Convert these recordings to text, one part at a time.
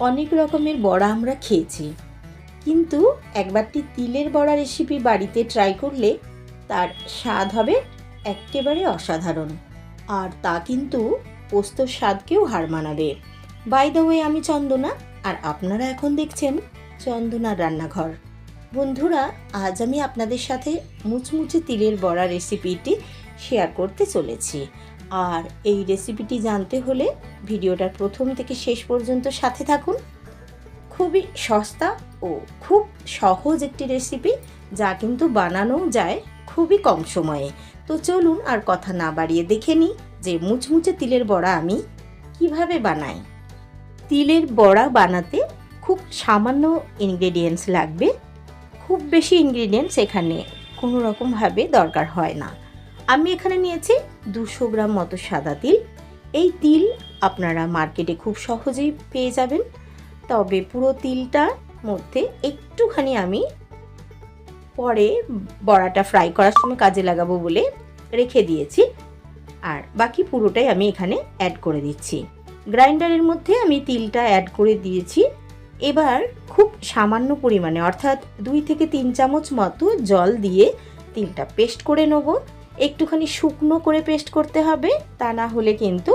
অনেক রকমের বড়া আমরা খেয়েছি, কিন্তু একবারটি তিলের বড়া রেসিপি বাড়িতে ট্রাই করলে তার স্বাদ হবে একেবারে অসাধারণ। আর তা কিন্তু পোস্তর স্বাদকেও হার মানাবে। বাই দ্য ওয়ে, আমি চন্দনা, আর আপনারা এখন দেখছেন চন্দনার রান্নাঘর। বন্ধুরা, আজ আমি আপনাদের সাথে মুচমুচে তিলের বড়া রেসিপিটি শেয়ার করতে চলেছি। আর এই রেসিপিটি জানতে হলে ভিডিওটার প্রথম থেকে শেষ পর্যন্ত সাথে থাকুন। খুবই সস্তা ও খুব সহজ একটি রেসিপি, যা কিন্তু বানানোও যায় খুবই কম সময়ে। তো চলুন আর কথা না বাড়িয়ে দেখে নিই যে মুচমুচে তিলের বড়া আমি কিভাবে বানাই। তিলের বড়া বানাতে খুব সামান্য ইনগ্রেডিয়েন্টস লাগবে। খুব বেশি ইনগ্রেডিয়েন্টস এখানে কোনো রকমভাবে দরকার হয় না। আমি এখানে নিয়েছি 200 গ্রাম মতো সাদা তিল। এই তিল আপনারা মার্কেটে খুব সহজেই পেয়ে যাবেন, তবে পুরো তিলটার মধ্যে একটুখানি আমি পরে বড়াটা ফ্রাই করার সময় কাজে লাগাবো বলে রেখে দিয়েছি, আর বাকি পুরোটাই আমি এখানে অ্যাড করে দিচ্ছি। গ্রাইন্ডারের মধ্যে আমি তিলটা অ্যাড করে দিয়েছি। এবার খুব সামান্য পরিমাণে, অর্থাৎ 2 থেকে 3 চামচ মতো জল দিয়ে তিলটা পেস্ট করে নেব। একটুখানি শুকনো করে পেস্ট করতে হবে, তা না হলে কিন্তু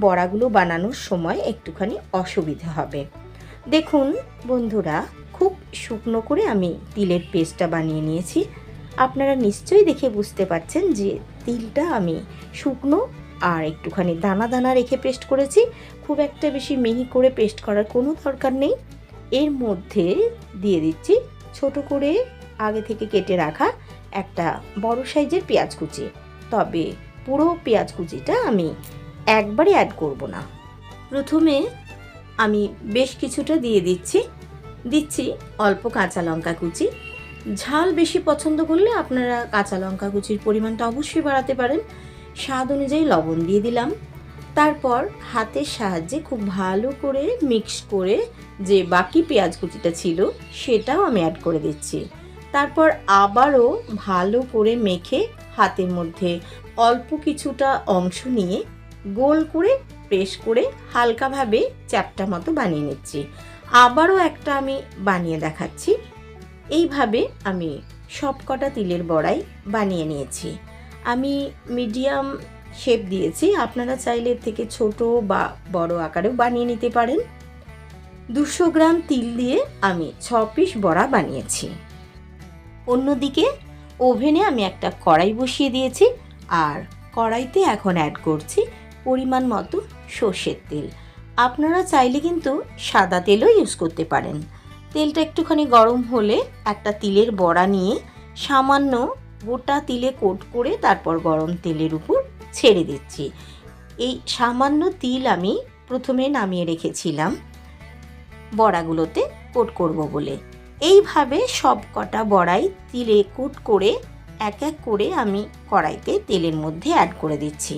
বড়াগুলো বানানোর সময় একটুখানি অসুবিধা হবে। দেখুন বন্ধুরা, খুব শুকনো করে আমি তিলের পেস্টটা বানিয়ে নিয়েছি। আপনারা নিশ্চয়ই দেখে বুঝতে পারছেন যে তিলটা আমি শুকনো আর একটুখানি দানা দানা রেখে পেস্ট করেছি। খুব একটা বেশি মিহি করে পেস্ট করার কোনো দরকার নেই। এর মধ্যে দিয়ে দিচ্ছি ছোট করে আগে থেকে কেটে রাখা একটা বড় সাইজের পেঁয়াজ কুচি। তবে পুরো পেঁয়াজ কুচিটা আমি একবারে অ্যাড করব না। প্রথমে আমি বেশ কিছুটা দিয়ে দিচ্ছি অল্প কাঁচা লঙ্কা কুচি। ঝাল বেশি পছন্দ করলে আপনারা কাঁচা লঙ্কা কুচির পরিমাণটা অবশ্যই বাড়াতে পারেন। স্বাদ অনুযায়ী লবণ দিয়ে দিলাম। তারপর হাতের সাহায্যে খুব ভালো করে মিক্স করে যে বাকি পেঁয়াজ কুচিটা ছিল সেটাও আমি অ্যাড করে দিচ্ছি। তারপর আবারও ভালো করে মেখে হাতের মধ্যে অল্প কিছুটা অংশ নিয়ে গোল করে প্রেস করে হালকাভাবে চ্যাপ্টা মতো বানিয়ে নিচ্ছি। আবারও একটা আমি বানিয়ে দেখাচ্ছি। এইভাবে আমি সব কটা তিলের বড়াই বানিয়ে নিয়েছি। আমি মিডিয়াম শেপ দিয়েছি, আপনারা চাইলে এর থেকে ছোট বা বড় আকারেও বানিয়ে নিতে পারেন। 200 গ্রাম তিল দিয়ে আমি 6 পিস বড়া বানিয়েছি। অন্যদিকে ওভেনে আমি একটা কড়াই বসিয়ে দিয়েছি, আর কড়াইতে এখন অ্যাড করছি পরিমাণ মতো সর্ষের তেল। আপনারা চাইলে কিন্তু সাদা তেলও ইউজ করতে পারেন। তেলটা একটুখানি গরম হলে একটা তিলের বড়া নিয়ে সামান্য গোটা তিলে কোট করে তারপর গরম তেলের উপর ছেড়ে দিচ্ছি। এই সামান্য তিল আমি প্রথমে নামিয়ে রেখেছিলাম বড়াগুলোতে কোট করব বলে। এইভাবে সব কটা বড়াই তিলে কোট করে এক এক করে আমি কড়াইতে তেলের মধ্যে অ্যাড করে দিচ্ছি।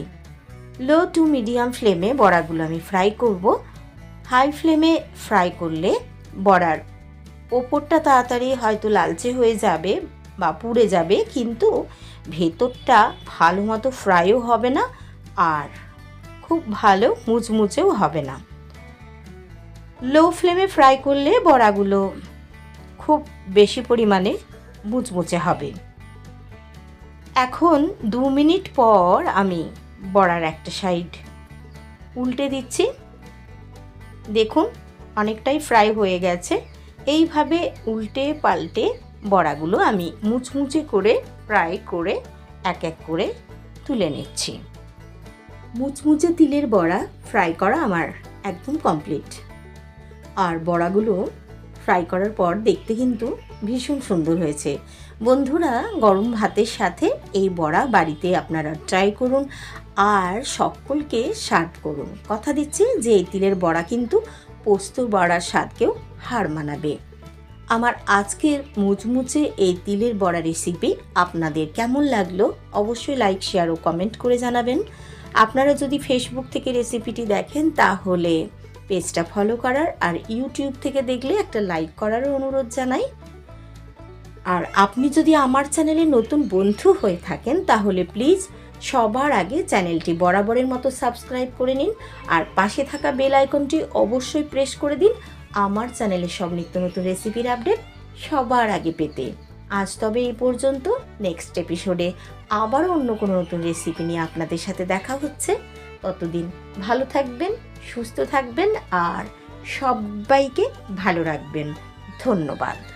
লো টু মিডিয়াম ফ্লেমে বড়াগুলো আমি ফ্রাই করব। হাই ফ্লেমে ফ্রাই করলে বড়ার ওপরটা তাড়াতাড়ি হয়তো লালচে হয়ে যাবে বা পুড়ে যাবে, কিন্তু ভেতরটা ভালো মতো ফ্রাইও হবে না আর খুব ভালো মুচমুচেও হবে না। লো ফ্লেমে ফ্রাই করলে বড়াগুলো খুব বেশি পরিমাণে মুচমুচে হবে। এখন 2 মিনিট পর আমি বড়ার একটা সাইড উল্টে দিচ্ছি। দেখুন অনেকটাই ফ্রাই হয়ে গেছে। এইভাবে উল্টে পাল্টে বড়াগুলো আমি মুচমুচে করে ফ্রাই করে এক এক করে তুলে নিচ্ছি। মুচমুচে তিলের বড়া ফ্রাই করা আমার একদম কমপ্লিট। আর বড়াগুলো ফ্রাই করার পর দেখতে কিন্তু ভীষণ সুন্দর হয়েছে। বন্ধুরা, গরম ভাতের সাথে এই বড়া বাড়িতে আপনারা ট্রাই করুন আর সকলকে সার্ভ করুন। কথা দিচ্ছি যে এই তিলের বড়া কিন্তু পোস্ত বড়ার স্বাদকেও হার মানাবে। আমার আজকের মুচমুচে এই তিলের বড়া রেসিপি আপনাদের কেমন লাগলো অবশ্যই লাইক, শেয়ার ও কমেন্ট করে জানাবেন। আপনারা যদি ফেসবুক থেকে রেসিপিটি দেখেন তাহলে পেজটা ফলো করার, আর ইউটিউব থেকে দেখলে একটা লাইক করারও অনুরোধ জানাই। আর আপনি যদি আমার চ্যানেলে নতুন বন্ধু হয়ে থাকেন তাহলে প্লিজ সবার আগে চ্যানেলটি বরাবরের মতো সাবস্ক্রাইব করে নিন, আর পাশে থাকা বেল আইকনটি অবশ্যই প্রেস করে দিন। আমার চ্যানেলে সব নিত্য নতুন রেসিপির আপডেট সবার আগে পেতে। আজ তবে এই পর্যন্ত। নেক্সট এপিসোডে আবার অন্য কোনো নতুন রেসিপি নিয়ে আপনাদের সাথে দেখা হচ্ছে। ততদিন ভালো থাকবেন, সুস্থ থাকবেন আর সবাইকে ভালো রাখবেন। ধন্যবাদ।